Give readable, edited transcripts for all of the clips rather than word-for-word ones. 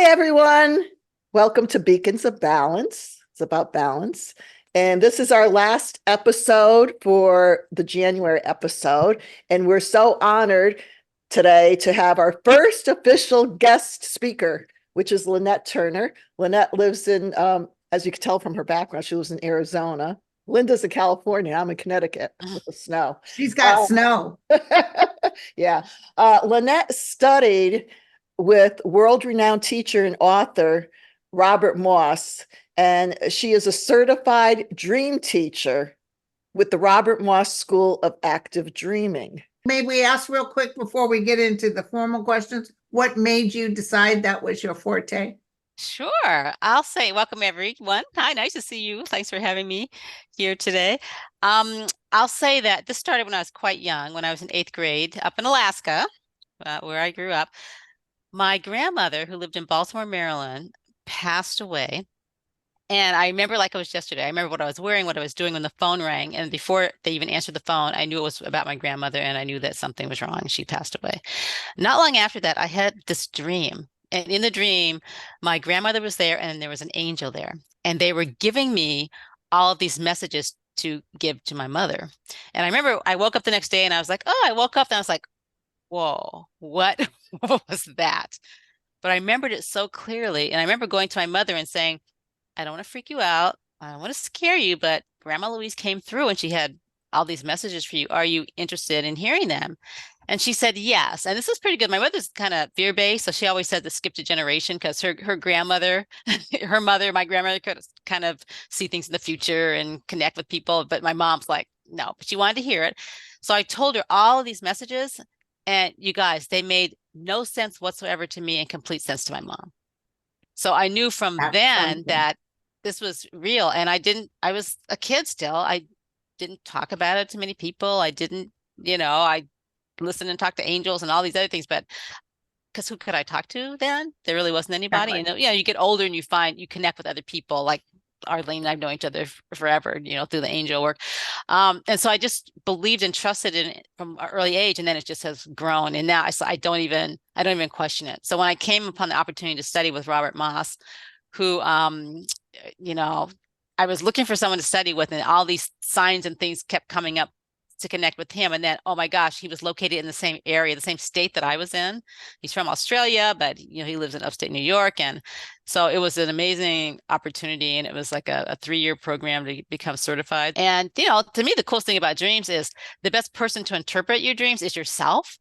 Hi, everyone. Welcome to Beacons of Balance. It's about balance. And this is our last episode for the January episode. And we're so honored today to have our first official guest speaker, which is Lynette Turner. Lynette lives in, as you can tell from her background, she lives in Arizona. Linda's in California. I'm in Connecticut with the snow. She's got snow. Yeah. Lynette studied with world-renowned teacher and author Robert Moss, and she is a certified dream teacher with the Robert Moss School of Active Dreaming. May we ask real quick before we get into the formal questions, what made you decide that was your forte? Sure. I'll say welcome everyone. Hi, nice to see you. Thanks for having me here today. I'll say that this started when I was quite young, when I was in 8th grade up in Alaska, where I grew up. My grandmother, who lived in Baltimore, Maryland, passed away. And I remember like it was yesterday. I remember what I was wearing, what I was doing when the phone rang. And before they even answered the phone, I knew it was about my grandmother and I knew that something was wrong. She passed away. Not long after that, I had this dream. And in the dream, my grandmother was there and there was an angel there. And they were giving me all of these messages to give to my mother. And I remember I woke up the next day and I was like, oh, I woke up and I was like, whoa, what was that? But I remembered it so clearly. And I remember going to my mother and saying, I don't want to freak you out. I don't want to scare you, but Grandma Louise came through and she had all these messages for you. Are you interested in hearing them? And she said yes. And this is pretty good. My mother's kind of fear-based, so she always said to skip a generation because her grandmother, her mother, my grandmother could kind of see things in the future and connect with people. But my mom's like, no, but she wanted to hear it. So I told her all of these messages, and you guys, they made no sense whatsoever to me and complete sense to my mom. So I knew from That's then something. that this was real. And I was a kid still. I didn't talk about it to many people. I didn't, I listened and talked to angels and all these other things, but because who could I talk to then? There really wasn't anybody. Exactly. You get older and you connect with other people like Arlene and I've known each other forever, through the angel work. And so I just believed and trusted in it from an early age. And then it just has grown. And now I don't even question it. So when I came upon the opportunity to study with Robert Moss, who, I was looking for someone to study with, and all these signs and things kept coming up to connect with him. And then, oh my gosh, he was located in the same area, the same state that I was in. He's from Australia, but he lives in upstate New York. And so it was an amazing opportunity. And it was like a 3-year program to become certified. And, to me, the coolest thing about dreams is the best person to interpret your dreams is yourself.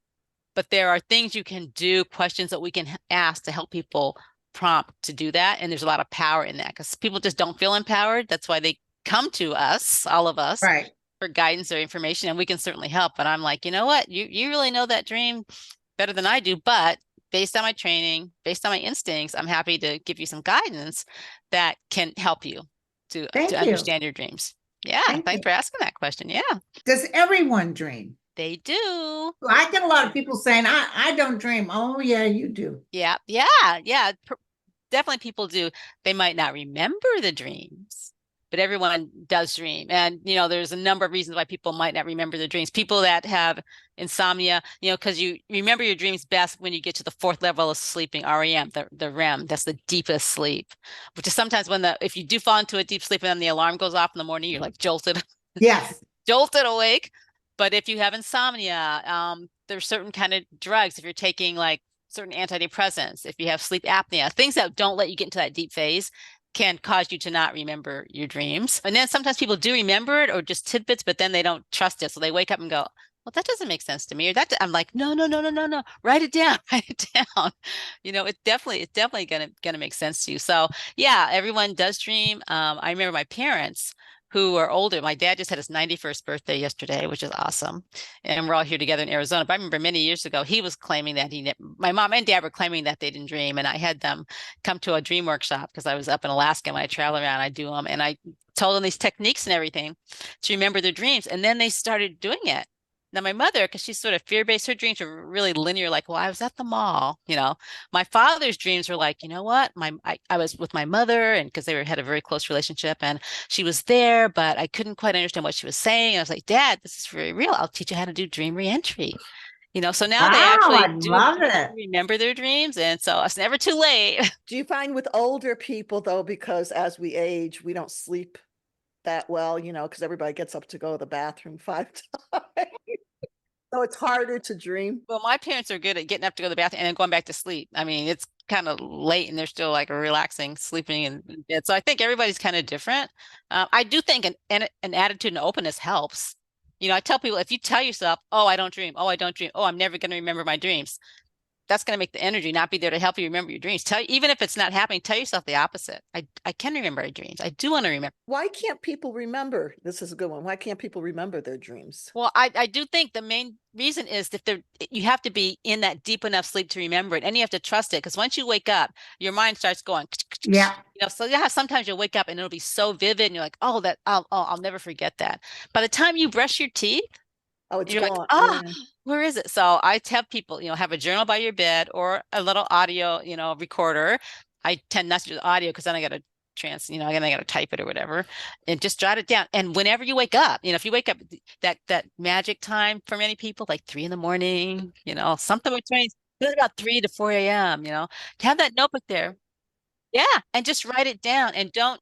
But there are things you can do, questions that we can ask to help people prompt to do that. And there's a lot of power in that because people just don't feel empowered. That's why they come to us, all of us, Right. for guidance or information, and we can certainly help. But I'm like, you know what? You really know that dream better than I do. But based on my training, based on my instincts, I'm happy to give you some guidance that can help you to Thank you. understand your dreams. Yeah, Thank thanks you. for asking that question. Yeah, Does everyone dream? they do. Well, I get a lot of people saying, I don't dream. Oh, yeah, you do. Yeah. Definitely people do. They might not remember the dreams, but everyone does dream. And, there's a number of reasons why people might not remember their dreams. People that have insomnia, because you remember your dreams best when you get to the 4th level of sleeping, REM, the REM, that's the deepest sleep, which is sometimes if you do fall into a deep sleep and then the alarm goes off in the morning, you're like jolted, Yes. jolted awake. But if you have insomnia, there's certain kind of drugs. If you're taking like certain antidepressants, if you have sleep apnea, things that don't let you get into that deep phase can cause you to not remember your dreams. And then sometimes people do remember it or just tidbits, but then they don't trust it. So they wake up and go, well, that doesn't make sense to me. Or that I'm like, no. Write it down, write it down. It's definitely gonna make sense to you. So yeah, everyone does dream. I remember my parents who are older. My dad just had his 91st birthday yesterday, which is awesome. And we're all here together in Arizona. But I remember many years ago, he was claiming that my mom and dad were claiming that they didn't dream. And I had them come to a dream workshop because I was up in Alaska. When I travel around, I do them. And I told them these techniques and everything to remember their dreams. And then they started doing it. Now, my mother, because she's sort of fear-based, her dreams are really linear, like, well, I was at the mall, My father's dreams were like, you know what? I was with my mother, and because had a very close relationship, and she was there, but I couldn't quite understand what she was saying. And I was like, Dad, this is very real. I'll teach you how to do dream reentry. So now they Wow, I actually love it. remember their dreams. And so it's never too late. Do you find with older people though, because as we age, we don't sleep that well, because everybody gets up to go to the bathroom 5 times. So it's harder to dream. Well, my parents are good at getting up to go to the bathroom and then going back to sleep. I mean, it's kind of late and they're still like relaxing, sleeping in bed. So I think everybody's kind of different. I do think an attitude and openness helps. I tell people if you tell yourself, "Oh, I don't dream. Oh, I don't dream. Oh, I'm never going to remember my dreams." That's going to make the energy not be there to help you remember your dreams. Even if it's not happening, tell yourself the opposite. I can remember my dreams. I do want to remember. Why can't people remember? This is a good one. Why can't people remember their dreams? Well, I do think the main reason is if you have to be in that deep enough sleep to remember it, and you have to trust it because once you wake up, your mind starts going. Yeah. So yeah, sometimes you'll wake up and it'll be so vivid, and you're like, oh, I'll never forget that. By the time you brush your teeth, Oh, it's you're like, gone. oh, Yeah. where is it? So I tell people, have a journal by your bed or a little audio, recorder. I tend not to do the audio because then I got to I got to type it or whatever, and just jot it down. And whenever you wake up, if you wake up that magic time for many people, like 3 in the morning, something between about 3 to 4 a.m., to have that notebook there. Yeah, and just write it down and don't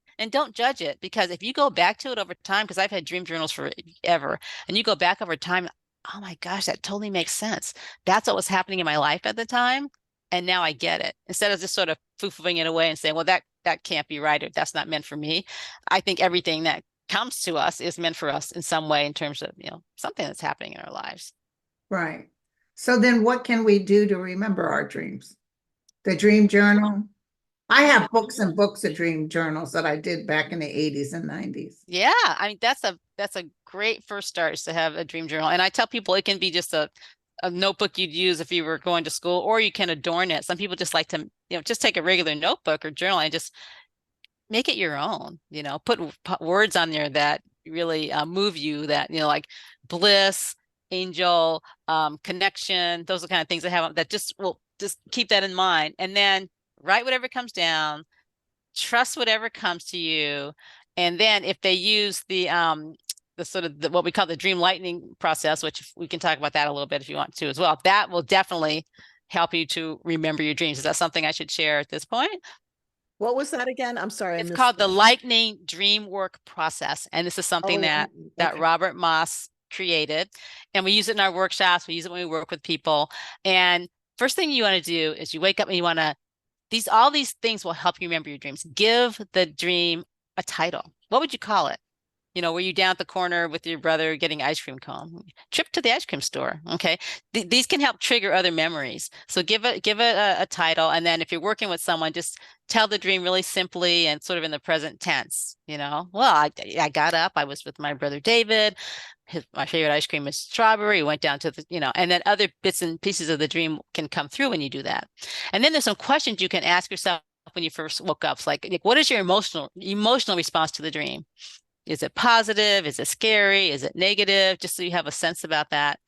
judge it because if you go back to it over time, because I've had dream journals forever, and you go back over time, oh my gosh, that totally makes sense. That's what was happening in my life at the time, and now I get it. Instead of just sort of foo-fooing it away and saying, well, that can't be right or that's not meant for me. I think everything that comes to us is meant for us in some way in terms of, something that's happening in our lives. Right. So then what can we do to remember our dreams? The dream journal. I have books and books of dream journals that I did back in the 80s and 90s. Yeah, I mean that's a great first start is to have a dream journal. And I tell people it can be just a notebook you'd use if you were going to school, or you can adorn it. Some people just like to, just take a regular notebook or journal and just make it your own, put words on there that really move you, that, like bliss, angel, connection, those are the kind of things that have that just keep that in mind. And then write whatever comes down, trust whatever comes to you. And then if they use the sort of what we call the dream lightning process, which we can talk about that a little bit if you want to as well, that will definitely help you to remember your dreams. Is that something I should share at this point? What was that again? I'm sorry, I It's missed called the it. lightning dream work process. And this is something Oh, that okay. Robert Moss created. And we use it in our workshops. We use it when we work with people. And first thing you want to do is you wake up and you want to all these things will help you remember your dreams. Give the dream a title. What would you call it? Were you down at the corner with your brother getting ice cream cone? Trip to the ice cream store. Okay. These can help trigger other memories. So give it a title. And then if you're working with someone, just tell the dream really simply and sort of in the present tense. Well, I got up, I was with my brother David. My favorite ice cream is strawberry. Went down to and then other bits and pieces of the dream can come through when you do that. And then there's some questions you can ask yourself when you first woke up. It's like what is your emotional response to the dream? Is it positive? Is it scary? Is it negative? Just so you have a sense about that.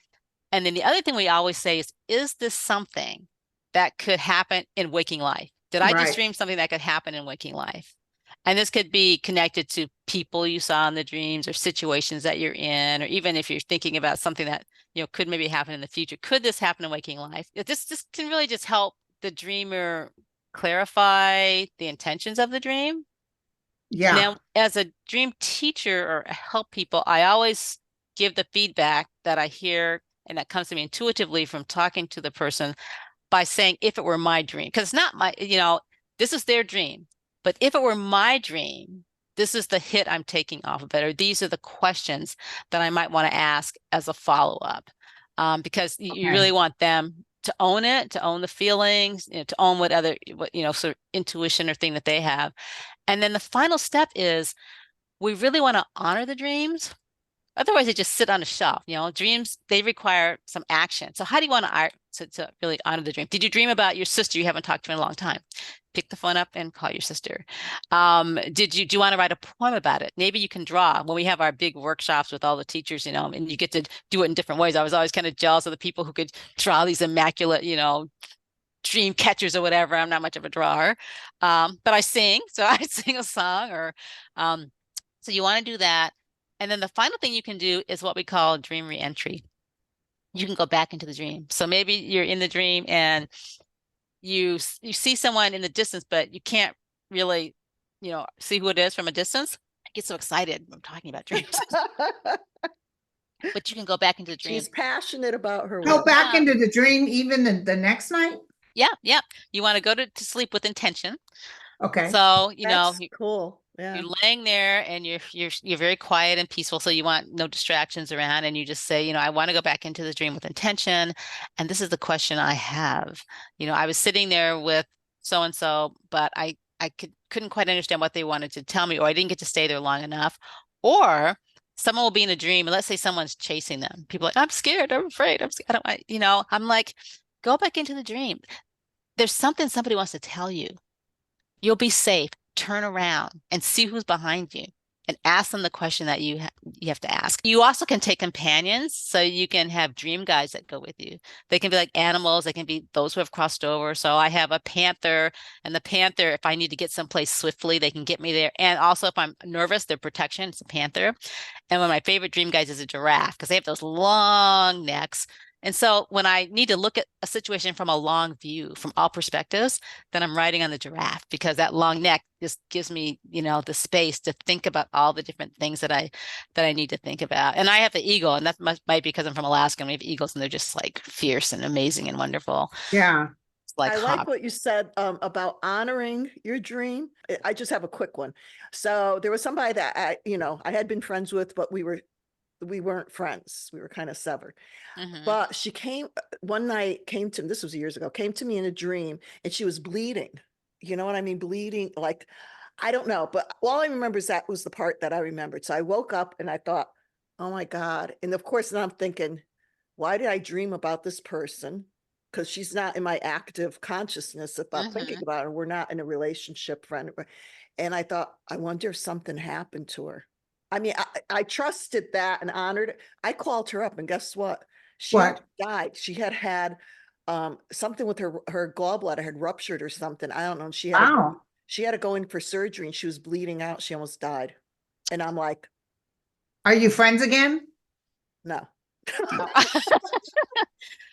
And then the other thing we always say is this something that could happen in waking life? Did I just Right. dream something that could happen in waking life? And this could be connected to people you saw in the dreams or situations that you're in, or even if you're thinking about something that, could maybe happen in the future. Could this happen in waking life? This can really just help the dreamer clarify the intentions of the dream. Yeah. Now, as a dream teacher or help people, I always give the feedback that I hear and that comes to me intuitively from talking to the person by saying, if it were my dream, because it's not my, this is their dream. But if it were my dream, this is the hit I'm taking off of it, or these are the questions that I might want to ask as a follow-up. Because you really want them to own it, to own the feelings, to own what sort of intuition or thing that they have. And then the final step is we really want to honor the dreams. Otherwise, they just sit on a shelf. Dreams, they require some action. So how do you want to really honor the dream? Did you dream about your sister you haven't talked to in a long time? Pick the phone up and call your sister. Do you want to write a poem about it? Maybe you can draw. When we have our big workshops with all the teachers, and you get to do it in different ways. I was always kind of jealous of the people who could draw these immaculate, dream catchers or whatever. I'm not much of a drawer, but I sing. So I sing a song so you want to do that. And then the final thing you can do is what we call dream reentry. you can go back into the dream. So maybe you're in the dream and you see someone in the distance, but you can't really, see who it is from a distance. I get so excited when I'm talking about dreams, but you can go back into the dream. She's passionate about her Go work. back into the dream even the next night? Yeah, yeah. You want to go to sleep with intention. Okay. So, That's cool. you're Yeah. laying there and you're very quiet and peaceful, so you want no distractions around, and you just say, I want to go back into the dream with intention, and this is the question I have. I was sitting there with so and so, but I couldn't quite understand what they wanted to tell me, or I didn't get to stay there long enough, or someone will be in a dream, and let's say someone's chasing them. People are like, I'm scared, I'm afraid, I'm scared. I'm like, go back into the dream. There's something somebody wants to tell you. You'll be safe. Turn around and see who's behind you and ask them the question that you have to ask. You also can take companions, so you can have dream guides that go with you. They can be like animals, they can be those who have crossed over. So I have a panther, and the panther, if I need to get someplace swiftly, they can get me there. And also if I'm nervous, their protection, it's a panther. And one of my favorite dream guides is a giraffe, because they have those long necks. And so when I need to look at a situation from a long view, from all perspectives, then I'm riding on the giraffe, because that long neck just gives me, the space to think about all the different things that I need to think about. And I have the eagle, and that might be because I'm from Alaska, and we have eagles, and they're just like fierce and amazing and wonderful. Yeah. It's like I like hawk. what you said about honoring your dream. I just have a quick one. So there was somebody that I had been friends with, but we weren't friends. We were kind of severed. Mhm. But she came one night, this was years ago, came to me in a dream, and she was bleeding. You know what I mean? Bleeding, like, I don't know, but all I remember is that was the part that I remembered. So I woke up and I thought, oh my God. And of course, then I'm thinking, why did I dream about this person? Because she's not in my active consciousness. If I'm thinking Mhm. about her, we're not in a relationship, friend. And I thought, I wonder if something happened to her. I mean, I trusted that and honored it. I called her up, and guess what? She What? died. She had something with her gallbladder had ruptured or something. I don't know. Wow. She had to go in for surgery, and she was bleeding out. She almost died. And I'm like, Are you friends again? no. Oh.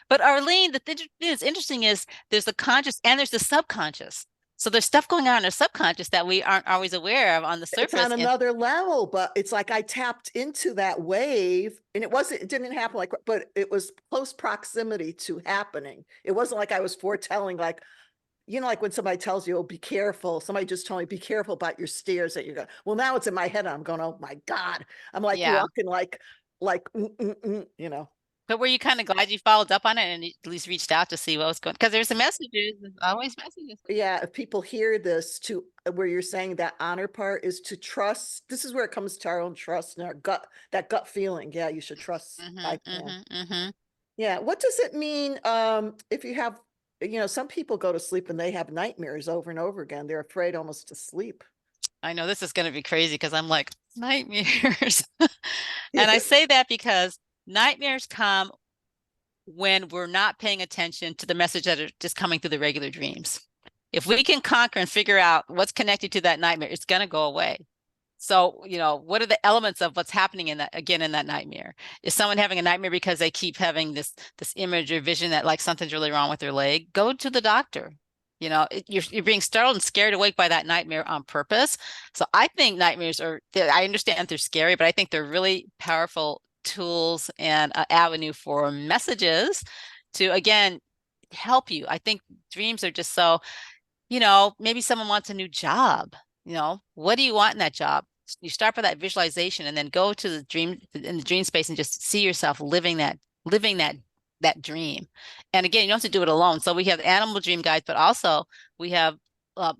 But Arlene, the thing that's interesting is there's the conscious and there's the subconscious. So there's stuff going on in our subconscious that we aren't always aware of on the It's on surface. And another level, but it's like I tapped into that wave, and it didn't happen like, but it was close proximity to happening. It wasn't like I was foretelling, like, like when somebody tells you, oh, be careful. Somebody just told me, be careful about your stairs that you're going. Well, now it's in my head. I'm going, oh my God. I'm like yeah. walking like. But were you kind of glad you followed up on it and at least reached out to see what was going? Because there's some messages, there's always messages. Yeah, if people hear this, to where you're saying that honor part is to trust. This is where it comes to our own trust and our gut, that gut feeling. Yeah, you should trust. I Mm-hmm, can. mm-hmm, mm-hmm. Yeah. What does it mean if you have, some people go to sleep and they have nightmares over and over again. They're afraid almost to sleep. I know this is going to be crazy because I'm like, nightmares. And I say that because nightmares come when we're not paying attention to the message that are just coming through the regular dreams. If we can conquer and figure out what's connected to that nightmare, it's going to go away. So, what are the elements of what's happening in that nightmare? Is someone having a nightmare because they keep having this image or vision that like something's really wrong with their leg? Go to the doctor. You're being startled and scared awake by that nightmare on purpose. So I think nightmares I understand they're scary, but I think they're really powerful tools and an avenue for messages to, again, help you. I think dreams are just so, maybe someone wants a new job. What do you want in that job? You start with that visualization and then go to the dream in the dream space and just see yourself living that dream. And again, you don't have to do it alone. So we have animal dream guides, but also we have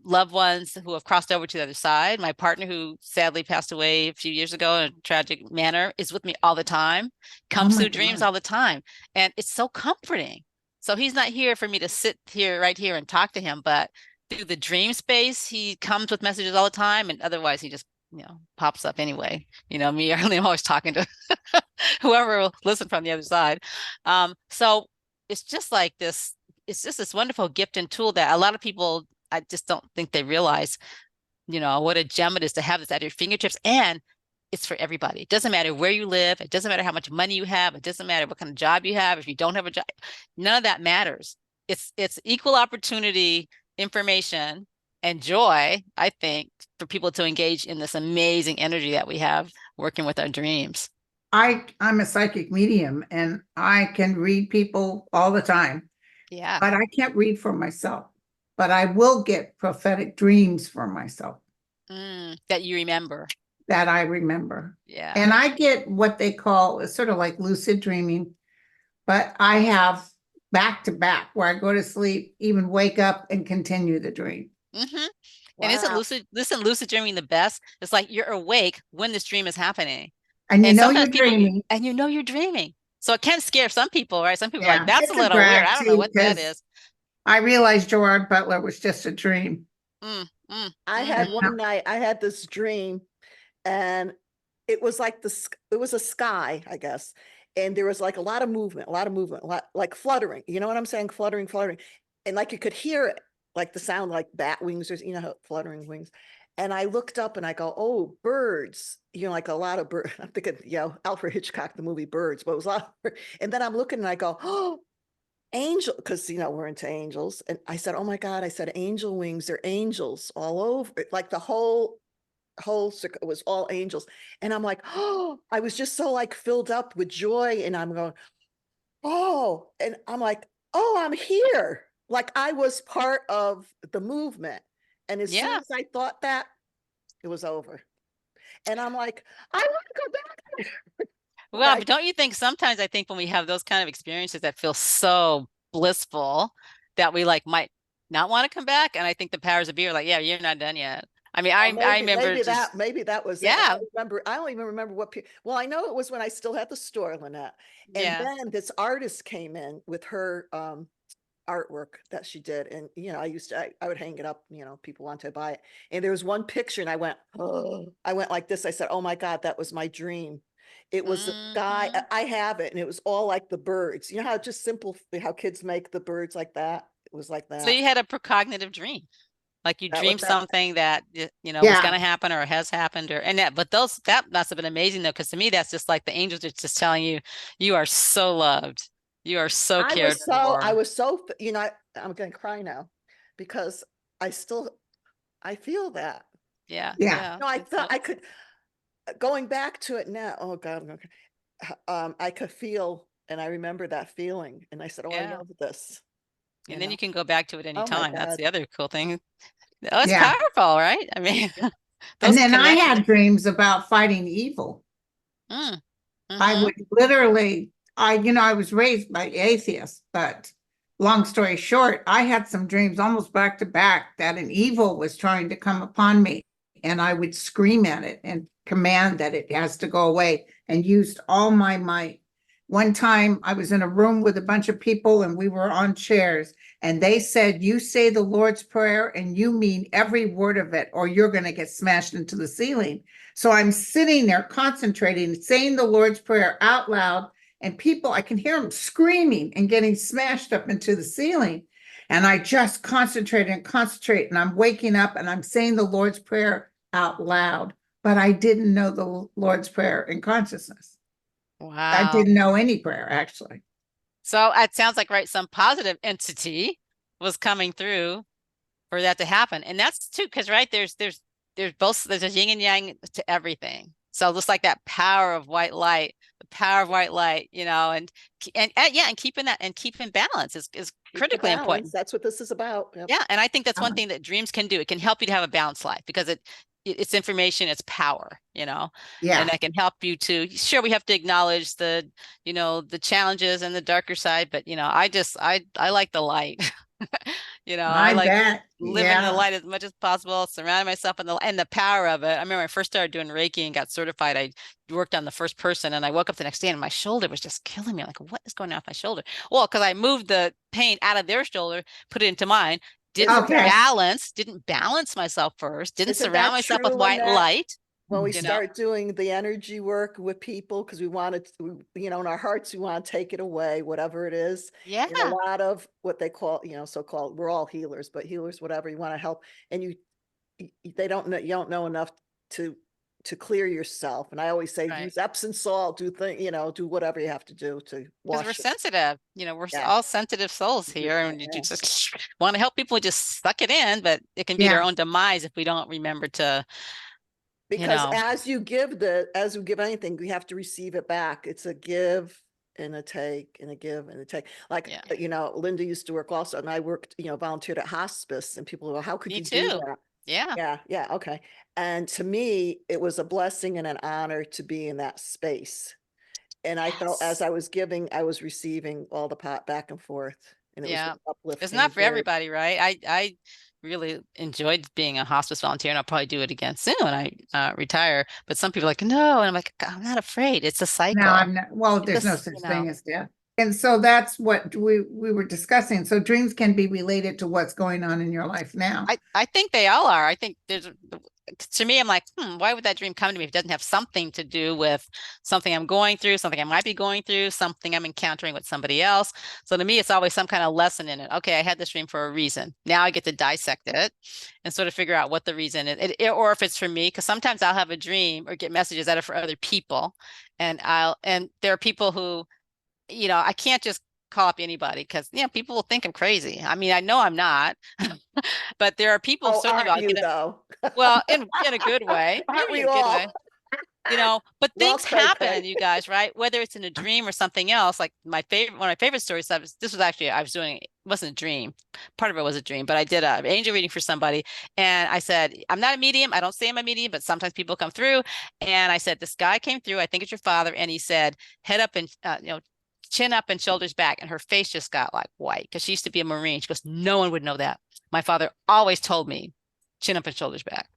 loved ones who have crossed over to the other side. My partner, who sadly passed away a few years ago in a tragic manner, is with me all the time, Oh comes my through dreams God. all the time. And it's so comforting. So he's not here for me to sit here right here and talk to him, but through the dream space, he comes with messages all the time, and otherwise he just pops up anyway. Me, I'm always talking to whoever will listen from the other side. So it's just like this. It's just this wonderful gift and tool that a lot of people, I just don't think they realize, what a gem it is to have this at your fingertips. And it's for everybody. It doesn't matter where you live. It doesn't matter how much money you have. It doesn't matter what kind of job you have. If you don't have a job, none of that matters. It's equal opportunity information and joy, I think, for people to engage in this amazing energy that we have working with our dreams. I'm a psychic medium and I can read people all the time, Yeah. but I can't read for myself. But I will get prophetic dreams for myself That you remember. that I remember. Yeah. And I get what they call, it's sort of like lucid dreaming, but I have back to back where I go to sleep, even wake up and continue the dream. And isn't Wow. lucid dreaming the best? It's like you're awake when this dream is happening. And you And know sometimes you're people, dreaming. and you know you're dreaming. So it can scare some people, right? Some people are like, Yeah, that's a it's a little weird. drag I don't know too, what that because is. I realized Gerard Butler was just a dream. I And had one night, I had this dream, and it was like it was a sky, I guess. And there was like a lot of movement, like fluttering. You know what I'm saying? Fluttering, fluttering. And like you could hear it, like the sound like bat wings, or how fluttering wings. And I looked up and I go, oh, birds, like a lot of birds. I'm thinking, Alfred Hitchcock, the movie Birds, but it was a lot of birds. And then I'm looking and I go, oh, angel, because we're into angels. And I said, oh my God, I said, angel wings, they're angels all over. Like the whole circle was all angels. And I'm like, oh, I was just so like filled up with joy. And I'm going, oh, and I'm like, oh, I'm here. Like I was part of the movement. And as soon yeah. as I thought that, it was over. And I'm like, I want to go back. Well, but don't you think sometimes I think when we have those kind of experiences that feel so blissful that we like might not want to come back? And I think the powers of be are like, yeah, you're not done yet. I mean, I remember just maybe that was it. yeah, I don't even remember well, I know it was when I still had the store, Lynette. And yeah. then this artist came in with her artwork that she did. And I would hang it up, people want to buy it. And there was one picture and I went, oh, I went like this. I said, oh my God, that was my dream. It was the sky. Mhm. I have it, and it was all like the birds. You know how just simple how kids make the birds like that? It was like So that. you had a precognitive dream. Like you That was dreamed that. something that was Yeah, going to happen or has happened but that must have been amazing though, because to me that's just like the angels are just telling you you are so loved, you are so cared I for. was so, I'm going to cry now because I still, I feel that. Yeah, yeah. yeah. No, I It's thought I could, going back to it now. Oh God, I'm I could feel, and I remember that feeling. And I said, oh, I yeah. love this, And then you can go back to it Oh my anytime. That's God. the other cool thing. Oh, it's Yeah. powerful, right? I mean, And those then I connections. had dreams about fighting evil. Mm, I mm-hmm. would literally, I was raised by atheists, but long story short, I had some dreams almost back to back that an evil was trying to come upon me. And I would scream at it and command that it has to go away and used all my might. One time I was in a room with a bunch of people and we were on chairs and they said, you say the Lord's Prayer and you mean every word of it, or you're going to get smashed into the ceiling. So I'm sitting there concentrating, saying the Lord's Prayer out loud, and people, I can hear them screaming and getting smashed up into the ceiling. And I just concentrate and concentrate, and I'm waking up and I'm saying the Lord's Prayer out loud, but I didn't know the Lord's Prayer in consciousness. I Wow. didn't know any prayer, actually. So it sounds like, right, some positive entity was coming through for that to happen. And that's too, because right, there's a yin and yang to everything. So just like that power of white light, the power of white light, and keeping balance is Keep the critically balance. important. That's what this is about. Yep. Yeah, and I think that's one Um, thing that dreams can do. It can help you to have a balanced life because it's information, it's power, and yeah. that can help you to, sure, we have to acknowledge the challenges and the darker side, but I like the light. I I like bet. living in the Yeah. light as much as possible, surrounding myself in the power of it. I remember when I first started doing Reiki and got certified, I worked on the first person and I woke up the next day and my shoulder was just killing me. I'm like, what is going on with my shoulder? Well, because I moved the pain out of their shoulder, put it into mine, Isn't that Okay. didn't balance myself first, didn't isn't surround that myself with true, white Lynette? light, When we you know? start doing the energy work with people, because we want to, in our hearts, we want to take it away, whatever it is. Yeah. And a lot of what they call, so-called, we're all healers, but healers, whatever, you want to help. And they don't know, you don't know enough to to clear yourself. And I always say, Right. use Epsom salt, do do whatever you have to do to Because we're wash it. sensitive, we're Yeah. all sensitive souls here, and you Yeah. just want to help people just suck it in, but it can be their Yeah. own demise if we don't remember to, Because as you give anything, we have to receive it back. It's a give and a take and a give and a take. Like, yeah, Linda used to work also, and I worked, volunteered at hospice, and people go, how could me you do too. that? Yeah. Yeah, yeah, okay. And to me, it was a blessing and an honor to be in that space. And I felt as Yes. I was giving, I was receiving all the pot back and forth. And it was Yeah. very It's uplifting, not for very, everybody, right? I really enjoyed being a hospice volunteer, and I'll probably do it again soon when I retire. But some people are like, no, and I'm like, I'm not afraid. It's a No, cycle. I'm not. Well, It's there's no just, such thing as death. And so that's what we were discussing. So dreams can be related to what's going on in your life now. I think they all are. I think to me, I'm like, why would that dream come to me if it doesn't have something to do with something I'm going through, something I might be going through, something I'm encountering with somebody else? So to me, it's always some kind of lesson in it. Okay, I had this dream for a reason. Now I get to dissect it and sort of figure out what the reason is, or if it's for me. Because sometimes I'll have a dream or get messages that are for other people, and there are people who, I can't just call up anybody because people will think I'm crazy. I mean, I know I'm not, but there are people oh, certainly aren't I'll you get though? well, in a good way, Aren't maybe we a good way, all? but We're all things cray happen, cray. you guys, right? Whether it's in a dream or something else. Like one of my favorite stories. This was actually I was doing. It wasn't a dream. Part of it was a dream, but I did a angel reading for somebody, and I said, I'm not a medium. I don't say I'm a medium, but sometimes people come through, and I said, this guy came through. I think it's your father, and he said, head up and chin up and shoulders back, and her face just got like white because she used to be a Marine. She goes, no one would know that. My father always told me, chin up and shoulders back.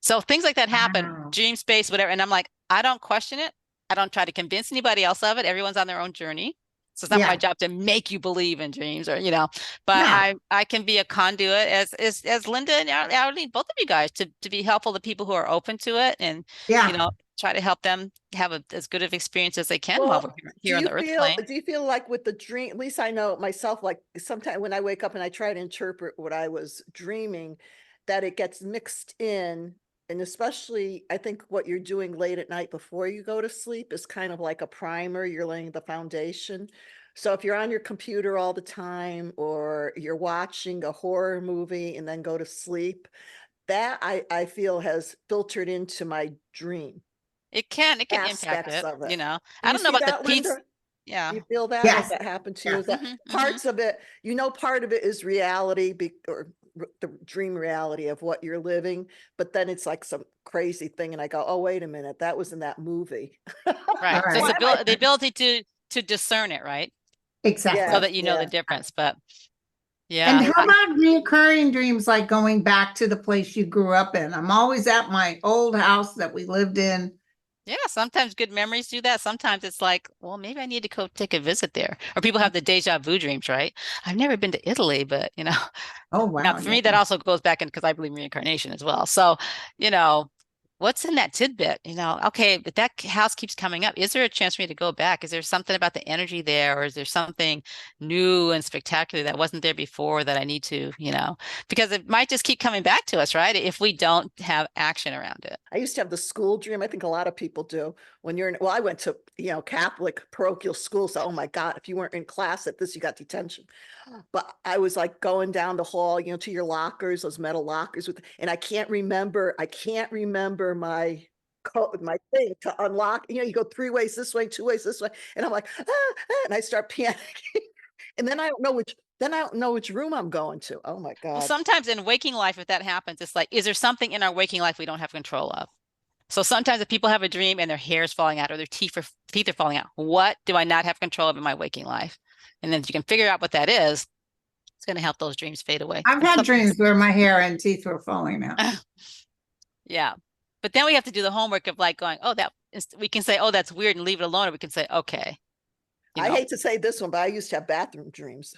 So things like that happen, Wow. dream space, whatever. And I'm like, I don't question it. I don't try to convince anybody else of it. Everyone's on their own journey. So it's not my Yeah. job to make you believe in dreams but No. I can be a conduit as Linda and Arlene, both of you guys, to be helpful to people who are open to it, and you Yeah. know try to help them have as good of experience as they can while we're Well, here on the earth plane. do you feel like with the dream, at least I know myself, like sometimes when I wake up and I try to interpret what I was dreaming, that it gets mixed in. And especially, I think what you're doing late at night before you go to sleep is kind of like a primer. You're laying the foundation. So if you're on your computer all the time, or you're watching a horror movie and then go to sleep, that I feel has filtered into my dream It can impact aspects it, of it. Do I you don't know see about the that, pizza. Linda? Do Yeah. you feel that? Has Yes. that happened to you? Is Yes. that parts of it, part of it is reality, or the dream reality of what you're living, but then it's like some crazy thing. And I go, oh, wait a minute, that was in that movie. All Right. So it's Why right. am I? the ability to discern it, right? So Exactly. Yes, that you know the yeah. difference. But And yeah, And how about recurring dreams like going back to the place you grew up in? I'm always at my old house that we lived in. yeah, sometimes good memories do that. Sometimes it's like, well, maybe I need to go take a visit there. Or people have the deja vu dreams, right? I've never been to Italy, but Oh, now wow. for Yeah. me that also goes back in because I believe in reincarnation as well. So, you know, what's in that tidbit? Okay, but that house keeps coming up. Is there a chance for me to go back? Is there something about the energy there, or is there something new and spectacular that wasn't there before that I need to, because it might just keep coming back to us, right? If we don't have action around it. I used to have the school dream. I think a lot of people do when you're in, well, I went to, Catholic parochial school. So, oh my God, if you weren't in class at this, you got detention. But I was like going down the hall, to your lockers, those metal lockers and I can't remember my code, my thing to unlock. You go 3 ways this way, 2 ways this way. And I'm like, and I start panicking. And then I don't know which room I'm going to. Oh my Well, God. sometimes in waking life, if that happens, it's like, is there something in our waking life we don't have control of? So sometimes if people have a dream and their hair is falling out or their teeth are falling out, what do I not have control of in my waking life? And then if you can figure out what that is, it's going to help those dreams fade away. I've had dreams where my hair and teeth were falling out. Yeah. But then we have to do the homework of like going, oh, we can say, oh, that's weird and leave it alone. Or we can say, okay, I hate to say this one, but I used to have bathroom dreams.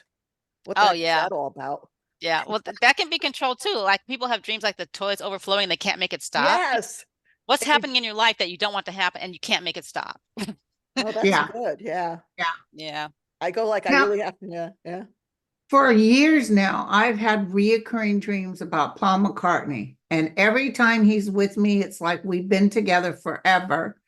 What the oh, heck is yeah. that all about? Yeah. Well, that can be controlled too. Like people have dreams like the toilet's overflowing and they can't make it stop. Yes. What's And happening in your life that you don't want to happen and you can't make it stop? oh, that's Yeah. good. Yeah. Yeah. Yeah. I go like I Now, really have to, yeah. For years now, I've had reoccurring dreams about Paul McCartney. And every time he's with me, it's like we've been together forever.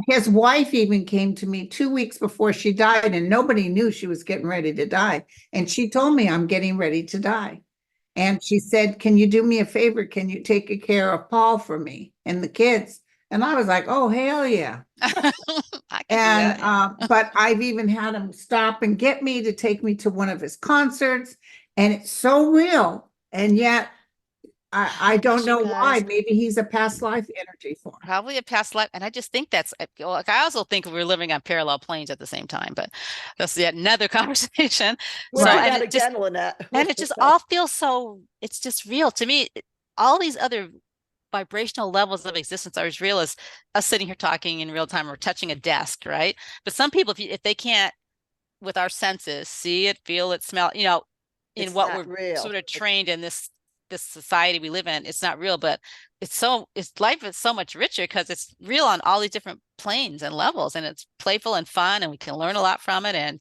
His wife even came to me 2 weeks before she died, and nobody knew she was getting ready to die. And she told me, I'm getting ready to die. And she said, can you do me a favor? Can you take care of Paul for me and the kids? And I was like, oh, hell yeah. I can do And that. Yeah. but I've even had him stop and get me to take me to one of his concerts, and it's so real. And yet I don't Gosh, you know why. guys, Maybe he's a past life energy for him. probably a past life. And I just think that's, like, I also think we're living on parallel planes at the same time, but that's yet another conversation. We'll So, do Right. and that it just, again, Lynette. and it just all feels so, it's just real to me. All these other vibrational levels of existence are as real as us sitting here talking in real time or touching a desk, right? But some people, if they can't, with our senses, see it, feel it, smell, in It's what not we're real. sort of trained in this society we live in, it's not real. But it's life is so much richer because it's real on all these different planes and levels, and it's playful and fun, and we can learn a lot from it, and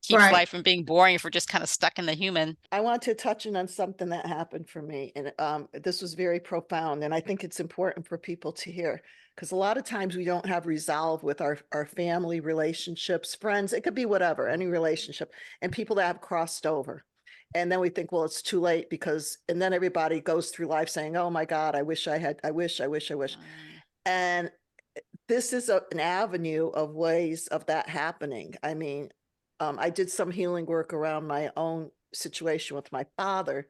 keeps Right. life from being boring if we're just kind of stuck in the human. I want to touch on something that happened for me, and this was very profound, and I think it's important for people to hear because a lot of times we don't have resolve with our family relationships, friends. It could be whatever, any relationship, and people that have crossed over, and then we think, well, it's too late because, and then everybody goes through life saying, "Oh my God, I wish I had, I wish, I wish, I wish," Mm. and this is an avenue of ways of that happening. I mean, I did some healing work around my own situation with my father,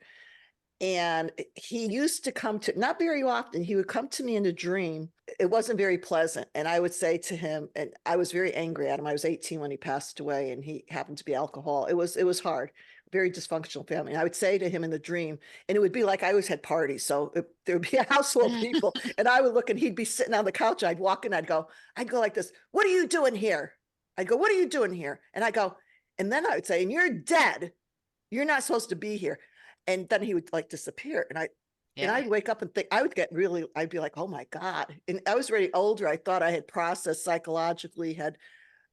and he used to come to, not very often, he would come to me in a dream. It wasn't very pleasant. And I would say to him, and I was very angry at him. I was 18 when he passed away, and he happened to be alcohol. It was hard, very dysfunctional family. And I would say to him in the dream, and it would be like I always had parties. So there would be a house full of people, and I would look, and he'd be sitting on the couch. I'd walk in, I'd go like this, "What are you doing here?" I'd go, "What are you doing here?" And I go, and then I would say, "And you're dead. You're not supposed to be here." And then he would like disappear. And Yeah. I'd wake up and think, I would get really, I'd be like, oh my God. And I was really older. I thought I had processed psychologically, had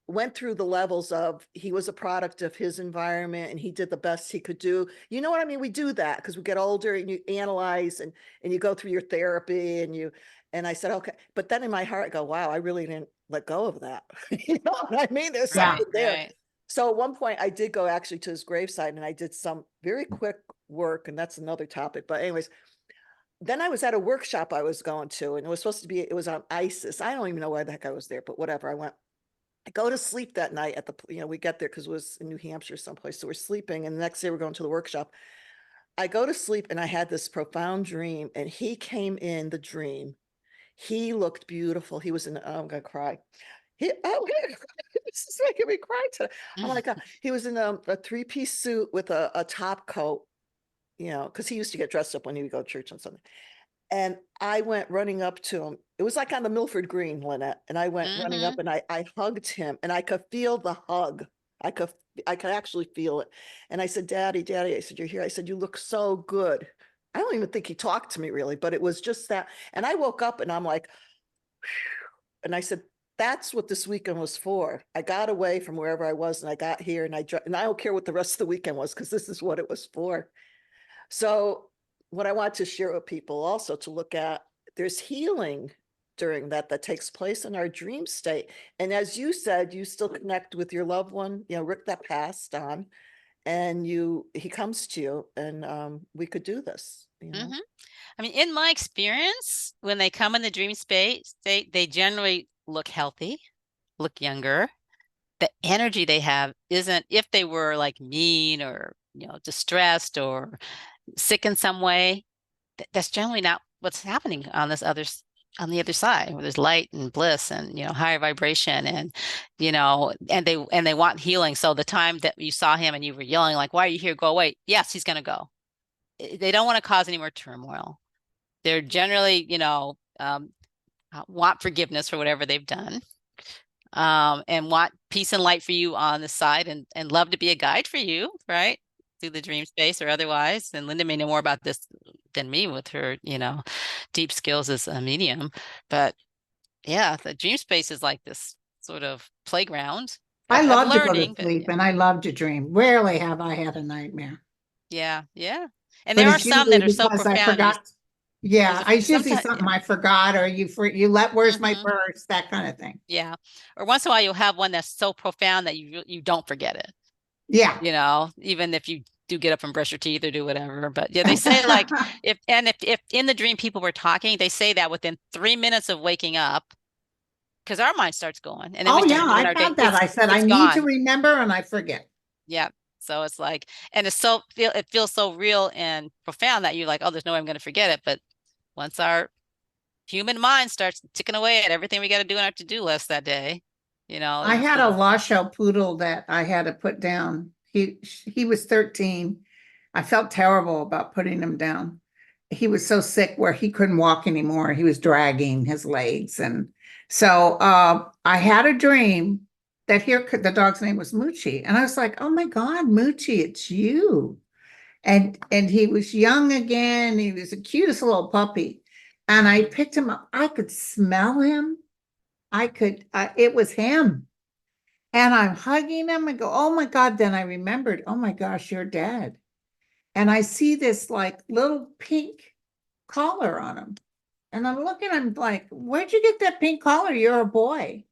went through the levels of he was a product of his environment and he did the best he could do. You know what I mean? We do that because we get older and you analyze and you go through your therapy and I said, okay. But then in my heart, I go, wow, I really didn't let go of that. You know what I mean? There's Yeah. something there. Right. So at one point I did go actually to his gravesite and I did some very quick work, and that's another topic. But anyways, then I was at a workshop I was going to, and it was supposed to be, it was on ISIS. I don't even know why the heck I was there, but whatever. I went. I go to sleep that night at the, we get there because it was in New Hampshire someplace. So we're sleeping, and the next day we're going to the workshop. I go to sleep and I had this profound dream, and he came in the dream. He looked beautiful. He was in, oh, I'm gonna cry. This is making me cry today. Oh my God. He was in a three-piece suit with a top coat, because he used to get dressed up when he would go to church on Sunday. And I went running up to him. It was like on the Milford Green, Lynette. And I went running Mm-hmm. up and I hugged him, and I could feel the hug. I could I could actually feel it. And I said, Daddy, Daddy, I said, you're here. I said, you look so good. I don't even think he talked to me really, but it was just that. And I woke up and I'm like, and I said, that's what this weekend was for. I got away from wherever I was and I got here, and and I don't care what the rest of the weekend was because this is what it was for. So what I want to share with people also to look at, there's healing during that takes place in our dream state. And as you said, you still connect with your loved one, Rick that passed on, and he comes to you, and we could do this. Mm-hmm. I mean, in my experience, when they come in the dream space, they generally look healthy, look younger. The energy they have isn't, if they were like mean or, distressed or sick in some way, that's generally not what's happening on on the other side, where there's light and bliss and, higher vibration and, and they want healing. So the time that you saw him and you were yelling like, why are you here? Go away. Yes, he's going to go. They don't want to cause any more turmoil. They're generally, want forgiveness for whatever they've done, and want peace and light for you on the side, and love to be a guide for you, right? Through the dream space or otherwise. And Linda may know more about this than me with her, deep skills as a medium. But yeah, the dream space is like this sort of playground I of love to go to learning, but sleep yeah, and I love to dream. Rarely have I had a nightmare, yeah. And but there are it's some usually that are so because I profound. You forgot. Yeah, it's usually sometimes, something I forgot, or you let, where's my hmm purse, that kind of thing. yeah, or once in a while you'll have one that's so profound that you don't forget it. Yeah. Even if you do get up and brush your teeth or do whatever. But yeah, they say like if in the dream people were talking, they say that within 3 minutes of waking up, because our mind starts going and then we Oh yeah, start doing I've our day, had that. I said I it's need to gone. remember and I forget. Yeah. So it's like, and it feels so real and profound that you're like, oh, there's no way I'm going to forget it. But once our human mind starts ticking away at everything we got to do on our to-do list that day, I you had sort a of, Lhasa poodle that I had to put down. He was 13. I felt terrible about putting him down. He was so sick where he couldn't walk anymore. He was dragging his legs. And so I had a dream that the dog's name was Moochie. And I was like, oh my God, Moochie, it's you. And he was young again. He was the cutest little puppy. And I picked him up. I could smell him. It was him. And I'm hugging him and go, oh my God. Then I remembered, oh my gosh, you're dead. And I see this like little pink collar on him. And I'm looking, I'm like, where'd you get that pink collar? You're a boy.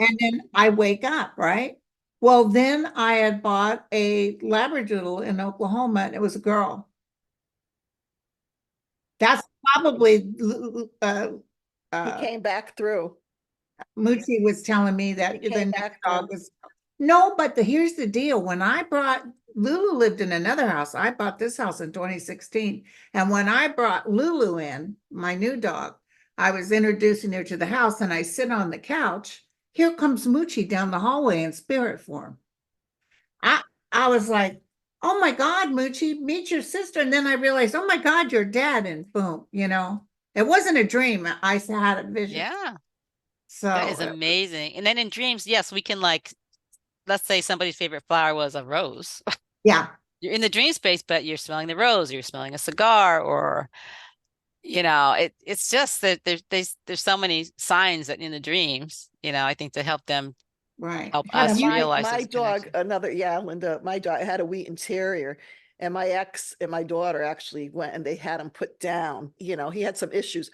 And then I wake up, right? Well, then I had bought a Labradoodle in Oklahoma and it was a girl. That's probably He uh, came back through. Mucci was telling me He that the came next back dog through. was no, but here's the deal. When I brought Lulu lived in another house. I bought this house in 2016. And when I brought Lulu in, my new dog, I was introducing her to the house and I sit on the couch. Here comes Moochie down the hallway in spirit form. I I was like, oh my God, Moochie, meet your sister. And then I realized, oh my God, you're dead. And boom, it wasn't a dream. I had a vision. yeah, that is So amazing. And then in dreams, yes, we can like, let's say somebody's favorite flower was a rose. yeah, You're in the dream space, but you're smelling the rose, you're smelling a cigar, or it's just that there's so many signs that in the dreams, I think to help them right. help Have Yeah, us you realize my this dog, connection. Linda, my dog had a Wheaten Terrier, and my ex and my daughter actually went and they had him put down. He had some issues,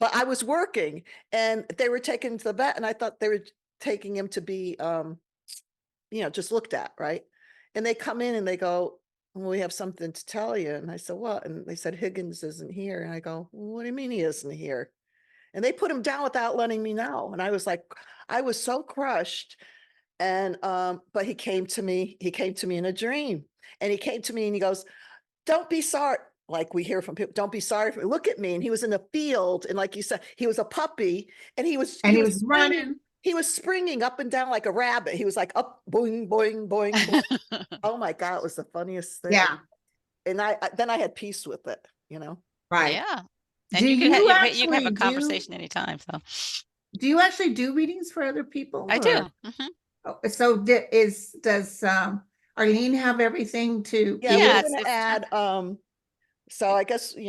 but I was working and they were taking him to the vet, and I thought they were taking him to be, just looked at, right? And they come in and they go, well, we have something to tell you. And I said, what? And they said, Higgins isn't here. And I go, well, what do you mean he isn't here? And they put him down without letting me know. And I was like, I was so crushed. And but he came to me in a dream. And he came to me and he goes, don't be sorry. Like we hear from people, don't be sorry for me. Look at me. And he was in the field. And like you said, he was a puppy and he was and he he was was springing, running. he was springing up and down like a rabbit. He was like up, boing, boing, boing, boing. Oh my God, it was the funniest thing. Yeah, And then I had peace with it. right. Yeah. And Do you could have you you can have actually a do conversation anytime. So readings for other people I or do. so does Arlene have everything to Yeah, we're Yeah, give? it's gonna it's add, so I guess, they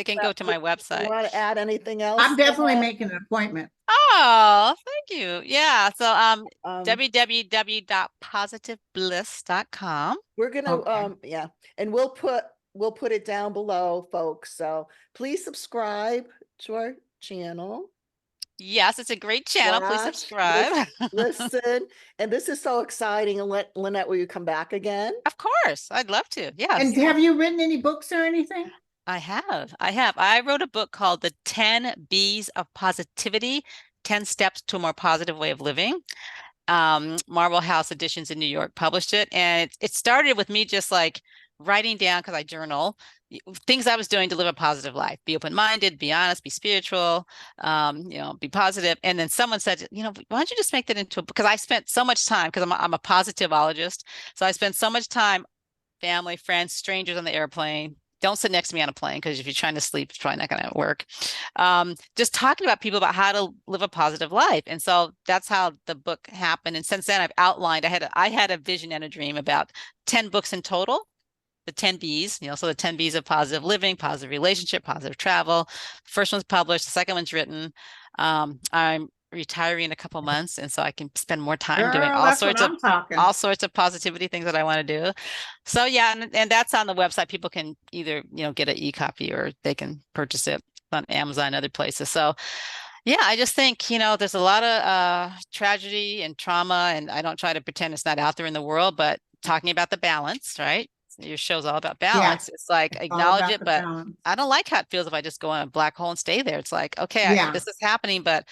can go that to we my you website. want to add anything I'm else, definitely Lynette? making an appointment. Oh, thank you. Yeah. So Um, www.positivebliss.com. we're gonna, Okay. yeah, and we'll put it down below, folks. So please subscribe to our channel. Yes, it's a great channel. Please Watch, subscribe. listen, and this is so exciting. And Lynette, will you come back again? Of course. I'd love to. And Yes. have you written any books or anything? I have. I have. I wrote a book called The 10 B's of Positivity, 10 Steps to a More Positive Way of Living. Marble House Editions in New York published it. And it started with me just like writing down, because I journal, things I was doing to live a positive life. Be open-minded, be honest, be spiritual, be positive. And then someone said, why don't you just make that into a book? Because I spent so much time, because I'm a positivologist. So I spent so much time, family, friends, strangers on the airplane. Don't sit next to me on a plane, because if you're trying to sleep, it's probably not going to work. Just talking about people about how to live a positive life. And so that's how the book happened. And since then, I've outlined, I had a vision and a dream about 10 books in total, the 10 B's, so the 10 B's of positive living, positive relationship, positive travel. First one's published, the second one's written. I'm retiring in a couple months, and so I can spend more time doing Girl, that's what I'm talking. all sorts of positivity things that I want to do. So yeah, and that's on the website. People can either, get an e-copy or they can purchase it on Amazon and other places. So yeah, I just think, there's a lot of tragedy and trauma, and I don't try to pretend it's not out there in the world, but talking about the balance, right? Your show's all about Yeah, balance. It's like it's all acknowledge about it, the but balance. I don't like how it feels if I just go in a black hole and stay there. It's like, okay, Yeah. this is happening, but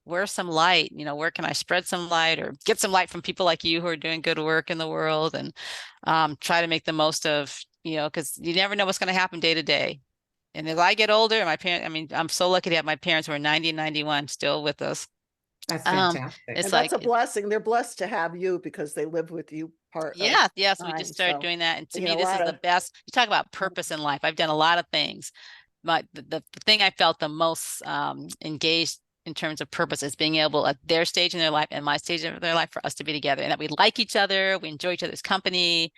where's some light? Where can I spread some light or get some light from people like you who are doing good work in the world, and try to make the most of, because you never know what's going to happen day to day. And as I get older, my parents, I mean, I'm so lucky to have my parents who are 90 and 91 still with us. That's Um, fantastic. And it's that's like, a blessing. They're blessed to have you because they live with you part of yeah, the so we just time. started So, doing that. And to me, a this is lot the of best. You talk about purpose in life. I've done a lot of things. But the thing I felt the most engaged in terms of purpose is being able at their stage in their life and my stage of their life for us to be together, and that we like each other, we enjoy each other's company.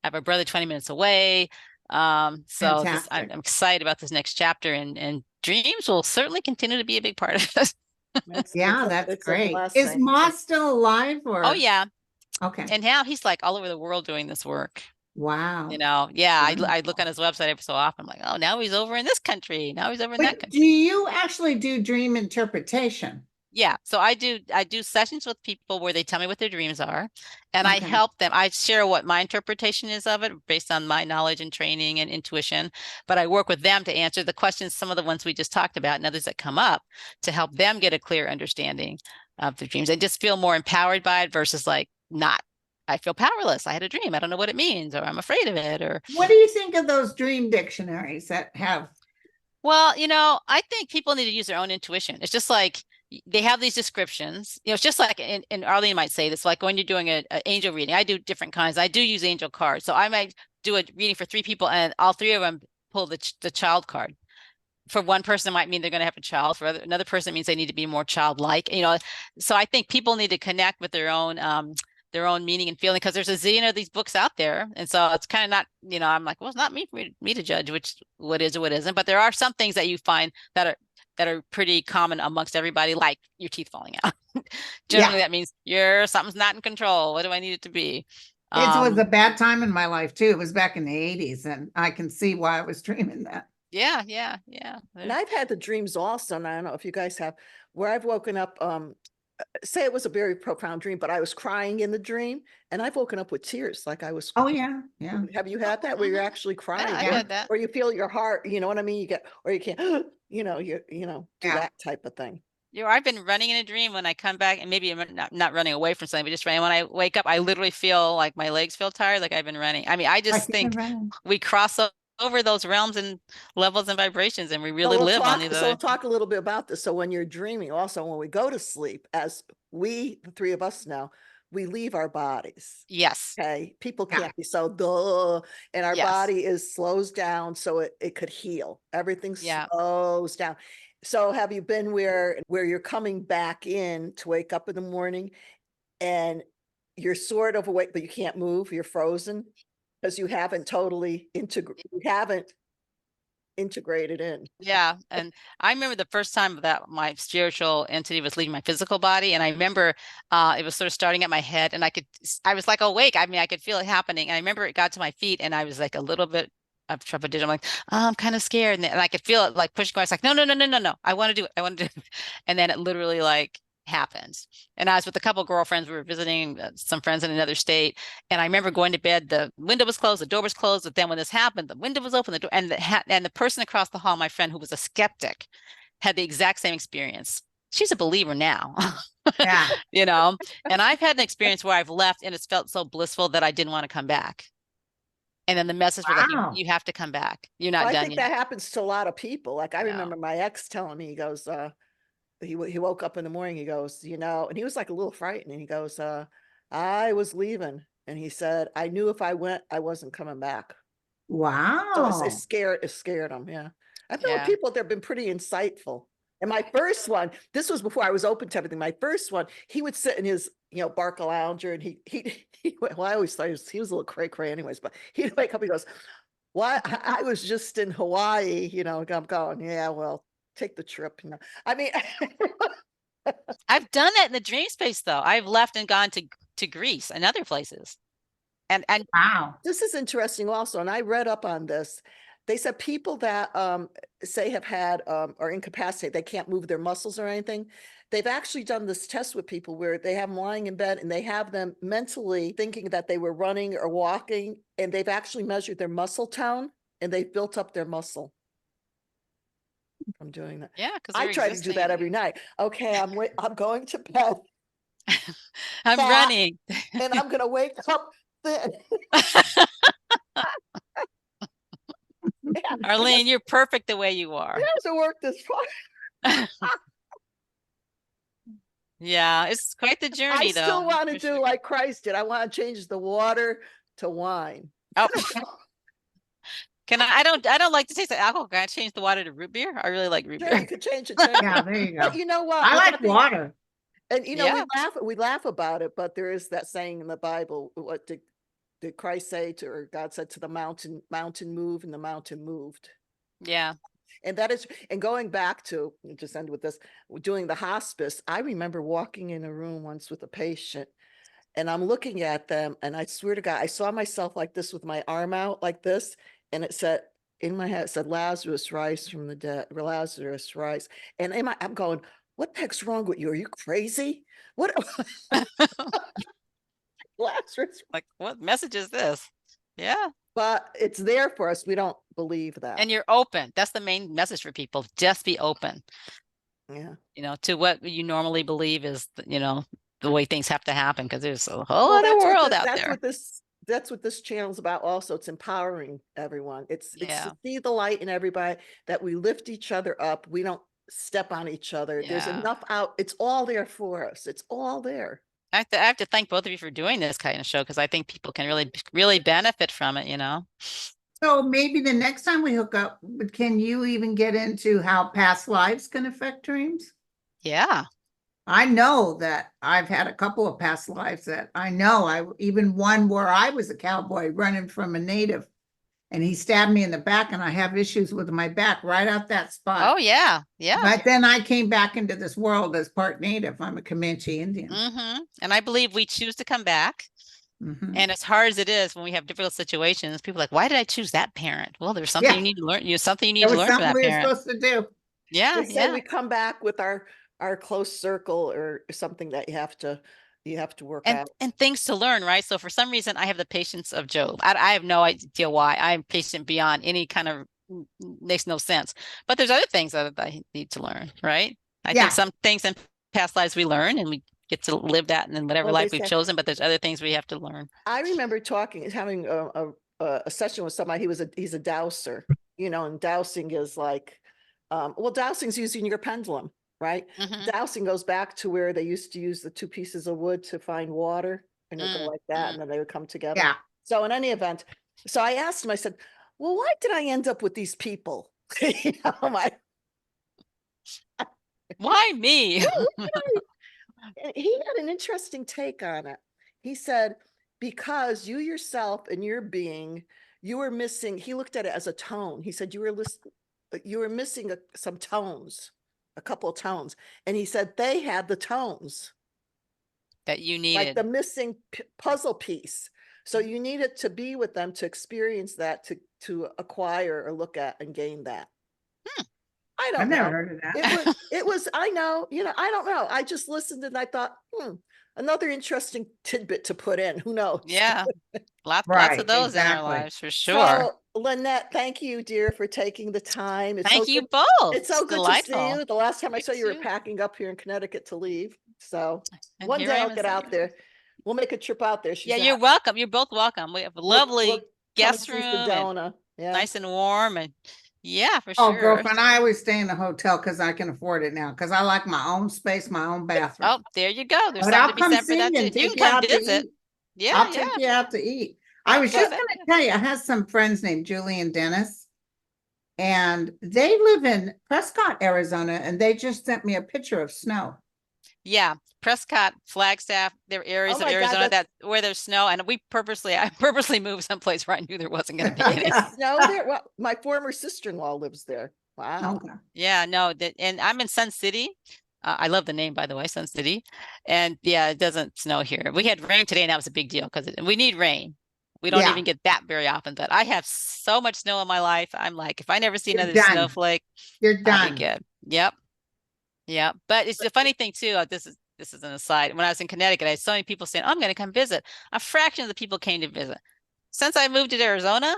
I have a brother 20 minutes away. So I'm Fantastic. excited about this next chapter, and dreams will certainly continue to be a big part of this. Yeah, that's it's a great. Is blessing. Ma still alive Oh or? yeah. Okay. And now he's like all over the world doing this work. Wow. Yeah, I look Wonderful. on his website every so often. I'm like, oh, now he's over in this country. Now he's over in that But do country. you actually do dream interpretation? Yeah, so I do sessions with people where they tell me what their dreams are, and I Okay. help them. I share what my interpretation is of it based on my knowledge and training and intuition, but I work with them to answer the questions, some of the ones we just talked about and others that come up, to help them get a clear understanding of their dreams and just feel more empowered by it versus like not. I feel powerless. I had a dream. I don't know what it means, or I'm afraid of it, or What do you think of those dream dictionaries that have? well, I think people need to use their own intuition. It's just like they have these descriptions. It's just like, and Arlene might say this, like when you're doing an angel reading, I do different kinds. I do use angel cards. So I might do a reading for three people and all three of them pull the child card. For one person, it might mean they're going to have a child. For another person, it means they need to be more childlike. So I think people need to connect with their own meaning and feeling, because there's a zillion of these books out there, and so it's kind of not, I'm like, well, it's not me for me to judge what is or what isn't, but there are some things that you find that are pretty common amongst everybody, like your teeth falling out. Generally, Yeah, that means something's not in control. What do I need it to be? it was a Um, bad time in my life too. It was back in the 80s, and I can see why I was dreaming that. yeah. And I've had the dreams also, and I don't know if you guys have, where I've woken up, say it was a very profound dream, but I was crying in the dream, and I've woken up with tears, like I was. Oh yeah, yeah. Have you had that where you're Mhm. actually Yeah, crying, I've Yeah. had that. or you feel your heart, you know what I mean? You get, or you can't, do Yeah. that type of thing. I've been running in a dream when I come back, and maybe I'm not running away from something, but just running. When I wake up, I literally feel like my legs feel tired, like I've been running. I mean, I Like just you've been think running. we cross over those realms and levels and vibrations, and we So really live on these we'll other. talk a little bit about this. So when you're dreaming, also when we go to sleep, as the three of us now, we leave our bodies. Yes, Okay, people Yeah. can't be so duh, and our yes, body slows down so it could heal. Everything yeah. slows down. So have you been where you're coming back in to wake up in the morning and you're sort of awake, but you can't move, you're frozen because you haven't integrated in. Yeah, and I remember the first time that my spiritual entity was leaving my physical body, and I remember it was sort of starting at my head, and I was like awake. I mean, I could feel it happening, and I remember it got to my feet, and I was like a little bit of trepidation. I'm like, oh, I'm kind of scared, and I could feel it like pushing me. I was like, no, I want to do it, I want to do it, and then it literally like happens. And I was with a couple of girlfriends. We were visiting some friends in another state, and I remember going to bed, the window was closed, the door was closed, but then when this happened, the window was open, the door, and the person across the hall, my friend who was a skeptic, had the exact same experience. She's a believer now. Yeah. And I've had an experience where I've left and it's felt so blissful that I didn't want to come back. And then the message was like, Wow. you have to come back. You're Well, not I done think yet. that happens to a lot of people. Like I No. remember my ex telling me, he goes, he woke up in the morning, he goes, and he was like a little frightened, and he goes, I was leaving, and he said, I knew if I went, I wasn't coming back. So Wow. it scared him. Yeah. I've been with Yeah. people that have been pretty insightful. And my first one, this was before I was open to everything. My first one, he would sit in his, Barca lounger, and well, I always thought he was a little cray cray anyways, but he'd wake up, he goes, "Why? I was just in Hawaii, I'm going, yeah, well, take the trip, I mean, I've done that in the dream space though. I've left and gone to Greece and other places. And Wow. This is interesting also, and I read up on this. They said people that say have had are incapacitated, they can't move their muscles or anything. They've actually done this test with people where they have them lying in bed and they have them mentally thinking that they were running or walking, and they've actually measured their muscle tone and they've built up their muscle from doing that. yeah, because I they're try to do that existing. every night. Okay, I'm going to bed I'm fat, running. and I'm gonna wake up thin. Yeah, Arlene, you're perfect the way you it are. hasn't worked this far. Yeah, it's quite the I journey though. still want to for do sure. like Christ did. I want to change the water to wine. Oh, can I don't like to taste the alcohol. Can I change the water to root beer? I really like root Sure, you beer. could change it. Change Yeah, it. there you But go. you know what? I like water. And you know, Yeah. we laugh about it, but there is that saying in the Bible. What did Christ say to, or God said to the mountain, move, and the mountain moved. Yeah. And that is, and going back to, just end with this, doing the hospice, I remember walking in a room once with a patient and I'm looking at them and I swear to God, I saw myself like this with my arm out like this. And it said, in my head, it said, Lazarus, rise from the dead, Lazarus, rise. And I'm going, what the heck's wrong with you? Are you crazy? What? Lazarus. Like, what message is this? Yeah. But it's there for us. We don't believe that. And you're open. That's the main message for people. Just be open, Yeah. to what you normally believe is, the way things have to happen, because there's a whole Well, other world out there. That's what this channel is about also. It's empowering everyone. It's Yeah. to see the light in everybody, that we lift each other up. We don't step on each other. There's Yeah. enough out. It's all there for us. It's all there. I have to thank both of you for doing this kind of show, because I think people can really benefit from it, So maybe the next time we hook up, can you even get into how past lives can affect dreams? Yeah. I know that I've had a couple of past lives that I know. Even one where I was a cowboy running from a native and he stabbed me in the back and I have issues with my back right out that spot. Oh, yeah. Yeah. But then I came back into this world as part native. I'm a Comanche Indian. And I believe we choose to come back. And as hard as it is when we have difficult situations, people are like, why did I choose that parent? Well, there's something you need to learn. Something you need to learn from that we were parent. supposed to do. Yeah. They say we come back with our close circle or something that you have to work out. And things to learn, right? So for some reason, I have the patience of Job. I have no idea why. I'm patient beyond any kind of, makes no sense. But there's other things that I need to learn, right? I think some things in past lives we learn and we get to live that and then whatever life we've chosen, but there's other things we have to learn. I remember having a session with somebody. He's a dowser, and dowsing is like, dowsing is using your pendulum, right? Dowsing goes back to where they used to use the two pieces of wood to find water, and it would go like that, and then they would come together. Yeah. So in any event, so I asked him, I said, well, why did I end up with these people? Why me? He had an interesting take on it. He said, because you yourself and your being, you were missing, he looked at it as a tone. He said, you were missing some tones, a couple of tones. And he said, they had the tones that you needed, like the missing puzzle piece. So you needed to be with them to experience that, to acquire or look at and gain that. I've never heard of that. It was, I know, I don't know. I just listened and I thought, another interesting tidbit to put in. Who knows? Yeah. Lots of those in our lives for sure. So, Lynette, thank you, dear, for taking the time. Thank you both. It's so good delightful. to see you. The last time I saw you were packing up here in Connecticut to leave. So one day I'll get out there. We'll make a trip out there. You're welcome. You're both welcome. We have a lovely guest room. And nice and warm, and yeah, for sure. Oh, girlfriend, I always stay in the hotel because I can afford it now, because I like my own space, my own bathroom. Oh, there you go. There's but something I'll to be said for that too. You can come visit. Yeah, I'll take you out to eat. I was just going to tell you, I have some friends named Julie and Dennis, and they live in Prescott, Arizona, and they just sent me a picture of snow. Yeah, Prescott, Flagstaff, there are areas of Arizona where there's snow, and I purposely moved someplace where I knew there wasn't going to be any snow there. Well, my former sister-in-law lives there. Wow. Okay. Yeah, no, and I'm in Sun City, I love the name, by the way, Sun City. And yeah, it doesn't snow here. We had rain today, and that was a big deal because we need rain. We don't Yeah, even get that very often, but I have so much snow in my life. I'm like, if I never see you're another done. snowflake, You're I'll be done. good. Yep. Yep. But it's the funny thing too. This is an aside. When I was in Connecticut, I had so many people saying, "Oh, I'm going to come visit." A fraction of the people came to visit. Since I moved to Arizona,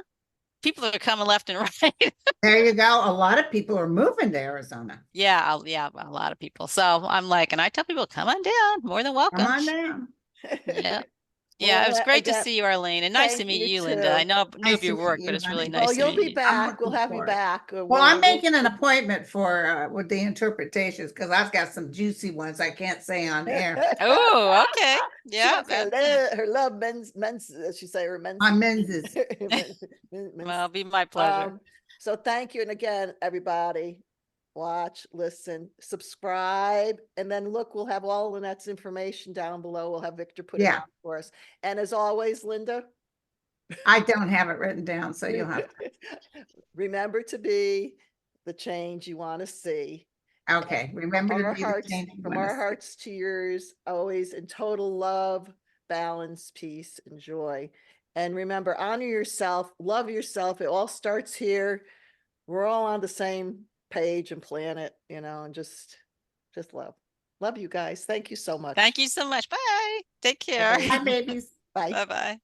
people are coming left and right. There you go. A lot of people are moving to Arizona. Yeah, a lot of people. So I'm like, and I tell people, come on down, more than Come welcome. on down. Yeah. Yeah, it was Well, great to again, see you, Arlene, and nice to thank meet you you, Linda. I too. knew of Nice to your meet work, but you, it's really honey. Oh, nice to you'll meet be you. I'm back. We'll looking have you for it. back. Well, I'm making an appointment for with the interpretations because I've got some juicy ones I can't say on air. Oh, okay. She Yeah, wants her love men's, she say her men's. On menses. well, it'll be my pleasure. So thank you. And again, everybody, watch, listen, subscribe, and then look, we'll have all Lynette's information down below. We'll have Victor put it Yeah. on for us. And as always, Linda, I don't have it written down, so you'll have. remember to be the change you want to see. Okay, remember to Our be the hearts, change you from want to our see. hearts to yours, always in total love, balance, peace, and joy. And remember, honor yourself, love yourself. It all starts here. We're all on the same page and planet, and just love. Love you guys. Thank you so much. Thank you so much. Bye. Take care. Bye-bye. Hi, babies. Bye. Bye-bye.